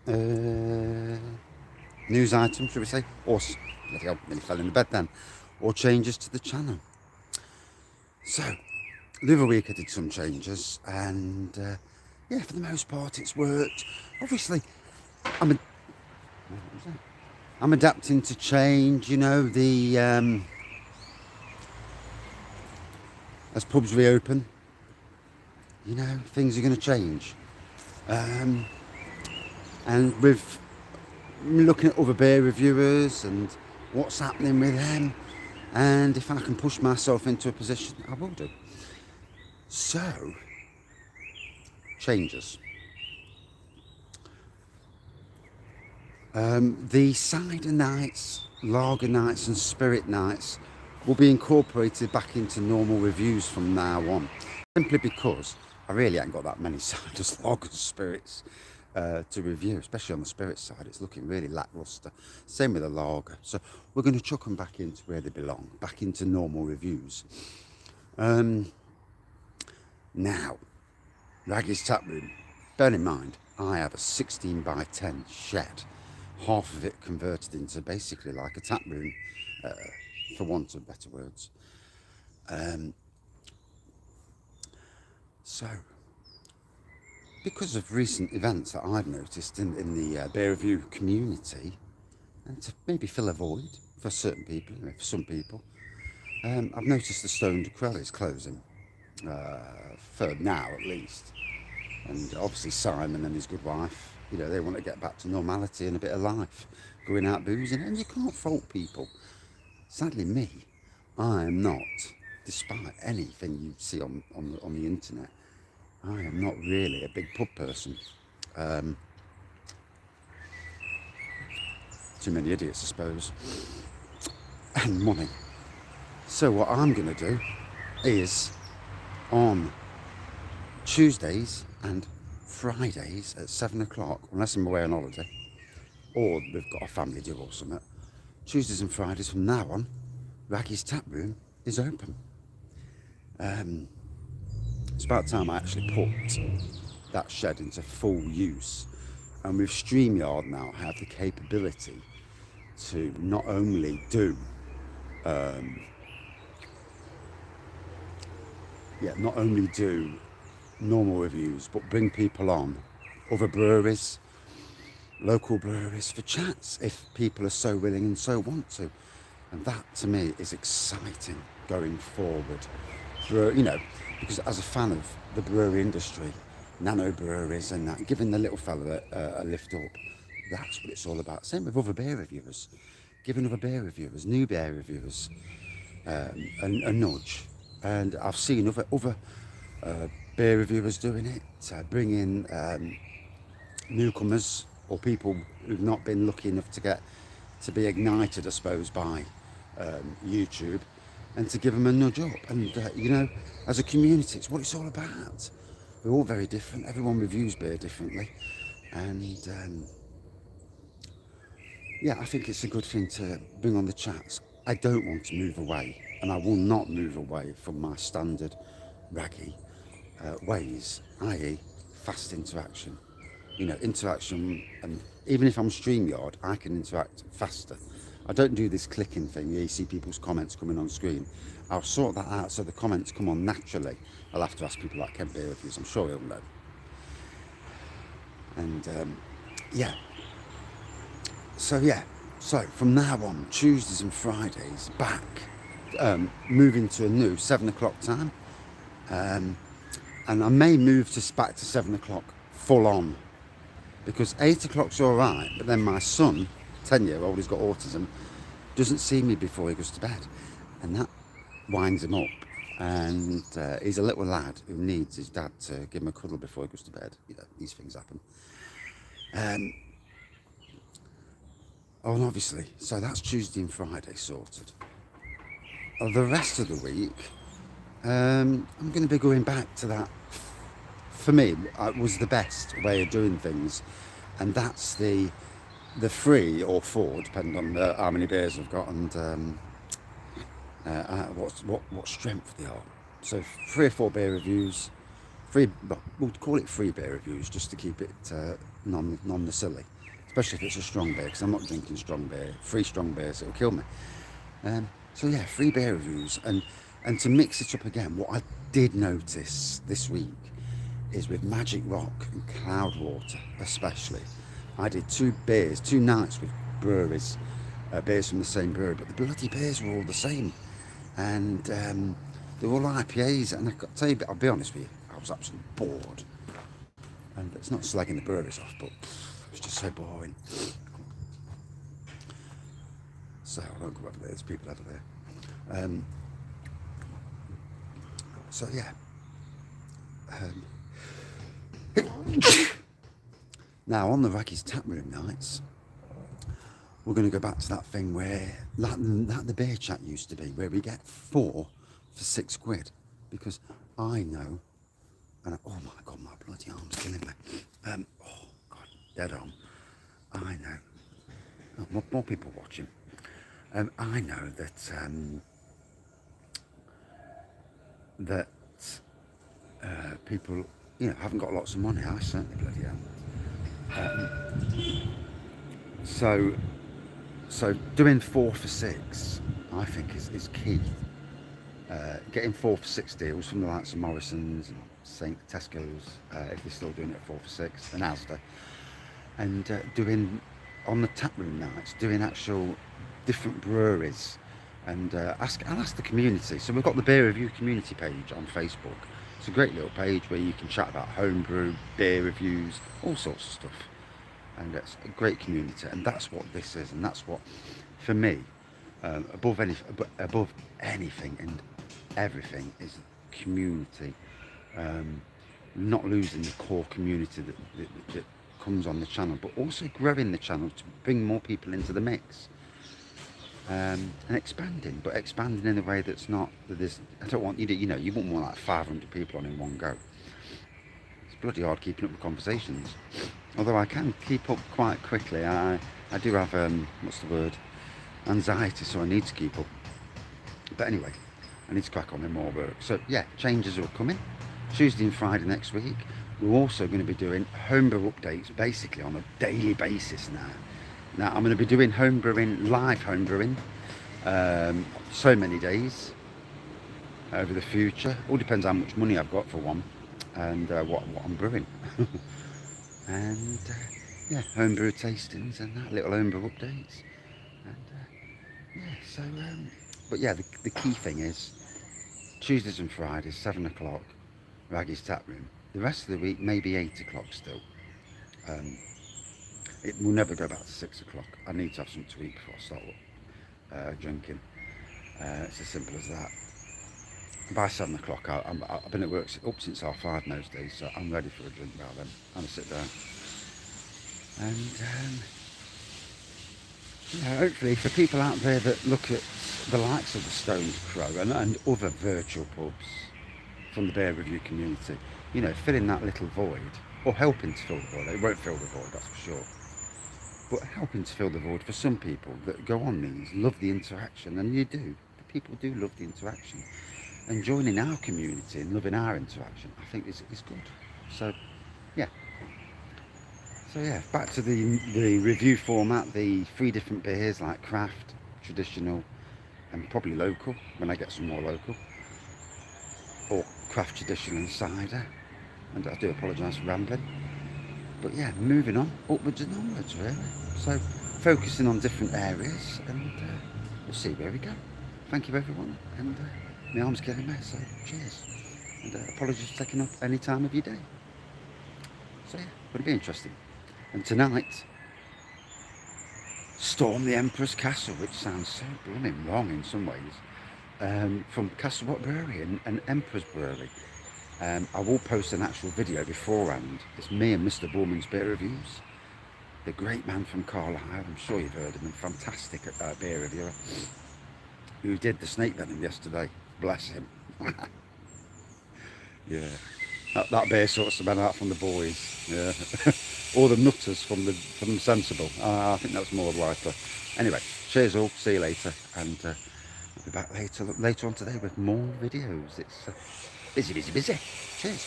news items, should we say, or bloody hell, nearly fell into bed then, or changes to the channel. So, the other week I did some changes, and yeah, for the most part it's worked. Obviously, I'm adapting to change. You know, the as pubs reopen, you know, things are going to change. And with looking at other beer reviewers and what's happening with them, and if I can push myself into a position, I will do. So, changes. The cider nights, lager nights and spirit nights will be incorporated back into normal reviews from now on. Simply because I really ain't got that many ciders, lagers, spirits to review, especially on the spirit side. It's looking really lackluster. Same with the lager. So we're going to chuck them back into where they belong, back into normal reviews. Now, Wraggys Taproom. Bear in mind, I have a 16 by 10 shed. Half of it converted into basically like a tap room, for want of better words. So, because of recent events that I've noticed in the beer review community, and to maybe fill a void for certain people, you know, for some people, I've noticed the Stoned Quell is closing, for now at least. And obviously Simon and his good wife, you know, they want to get back to normality and a bit of life, going out boozing, and you can't fault people. Sadly, me, I am not, despite anything you see on the internet, I am not really a big pub person. Too many idiots, I suppose, and money. So what I'm going to do is on Tuesdays and Fridays at 7 o'clock, unless I'm away on holiday, or we've got a family do or something, Tuesdays and Fridays from now on, Wraggys Taproom is open. It's about time I actually put that shed into full use. And with StreamYard now, I have the capability to not only do normal reviews, but bring people on, other breweries, local breweries, for chats if people are so willing and so want to. And that to me is exciting going forward. You know, because as a fan of the brewery industry, nano breweries and that, giving the little fella a lift up, that's what it's all about. Same with other beer reviewers, giving other beer reviewers, new beer reviewers, a nudge. And I've seen other beer reviewers doing it, bringing newcomers or people who've not been lucky enough to be ignited, I suppose, by YouTube, and to give them a nudge up. And you know, as a community, it's what it's all about. We're all very different. Everyone reviews beer differently, and yeah, I think it's a good thing to bring on the chats. I don't want to move away, and I will not move away from my standard raggy ways, i.e. fast interaction. You know, interaction, and even if I'm StreamYard, I can interact faster. I don't do this clicking thing. You see people's comments coming on screen. I'll sort that out so the comments come on naturally. I'll have to ask people like Kent Beer Reviews, I'm sure he'll know. And yeah. So from now on, Tuesdays and Fridays, back, moving to a new 7 o'clock time. And I may move back to 7 o'clock full on, because 8 o'clock's all right, but then my son, 10-year-old, who's got autism, doesn't see me before he goes to bed, and that winds him up. And he's a little lad who needs his dad to give him a cuddle before he goes to bed. You know, these things happen. Oh, and obviously, so that's Tuesday and Friday sorted. The rest of the week, I'm going to be going back to that. For me, it was the best way of doing things, and that's the 3 or 4, depending on how many beers I've got and what strength they are. So 3 or 4 beer reviews free, well, we'll call it free beer reviews just to keep it non-silly, especially if it's a strong beer, because I'm not drinking strong beer. Free strong beers, it'll kill me. So yeah, free beer reviews, and to mix it up again, what I did notice this week is with Magic Rock and Cloudwater especially, I did two nights with breweries, beers from the same brewery, but the bloody beers were all the same, and they were all IPAs, and I've got to tell you, I'll be honest with you, I was absolutely bored, and it's not slagging the breweries off, but it was just so boring. So I won't go over there, there's people over there. So yeah. Now on the Wraggys Taproom nights, we're going to go back to that thing where that the beer chat used to be, where we get 4 for £6, because I know, and oh my god, my bloody arm's killing me. Oh god, dead arm. I know. Oh, more people watching. I know that people, haven't got lots of money. I certainly bloody am. So doing 4 for £6, I think is key. Getting 4 for £6 deals from the likes of Morrison's and St Tesco's, if they're still doing it at 4 for £6, and Asda, and doing on the taproom nights, doing actual different breweries, and I'll ask the community. So we've got the beer review community page on Facebook. It's a great little page where you can chat about homebrew, beer reviews, all sorts of stuff, and it's a great community. And that's what this is, and that's what, for me, above anything and everything, is community. Not losing the core community that comes on the channel, but also growing the channel to bring more people into the mix, and expanding in a way that's not that there's. I don't want you to, you wouldn't want like 500 people on in one go. It's bloody hard keeping up with conversations, although I can keep up quite quickly. I do have what's the word, anxiety, so I need to keep up. But anyway, I need to crack on with more work. So yeah, changes are coming Tuesday and Friday next week. We're also going to be doing homebrew updates basically on a daily basis now. Now I'm going to be doing live homebrewing, so many days over the future. All depends how much money I've got for one, and what I'm brewing. And yeah, homebrew tastings and that, little homebrew updates. And yeah, so but yeah, the key thing is Tuesdays and Fridays, 7 o'clock, Wraggys Taproom. The rest of the week, maybe 8 o'clock still. It will never go back to 6 o'clock. I need to have something to eat before I start drinking. It's as simple as that. By 7 o'clock, I've been at work up since 5:30 most days, so I'm ready for a drink by then. I'm going to sit down. And hopefully for people out there that look at the likes of the Stones Crow and other virtual pubs from the beer review community, filling that little void, or helping to fill the void. It won't fill the void, that's for sure, but helping to fill the void for some people that go on these, love the interaction, and you do. The people do love the interaction, and joining our community and loving our interaction, I think is good. So yeah. Back to the review format, the 3 different beers like craft, traditional, and probably local, when I get some more local, or craft, traditional and cider. And I do apologise for rambling, but yeah, moving on, upwards and onwards really. So focusing on different areas, and we'll see where we go. Thank you everyone, and my arm's killing me, so cheers, and apologies for taking up any time of your day. So yeah, it'll be interesting. And tonight, storm the Emperor's Castle, which sounds so blooming wrong in some ways, from Castlewhat Brewery and Emperor's Brewery. I will post an actual video beforehand. It's me and Mr. Borman's beer reviews. The great man from Carlisle, I'm sure you've heard of him, fantastic beer reviewer, who did the snake venom yesterday. Bless him. Yeah, that beer sorts the man out from the boys. Yeah. Or the nutters from the sensible. I think that's more likely. Anyway, cheers all, see you later, and I'll be back later on today with more videos. It's busy. Cheers.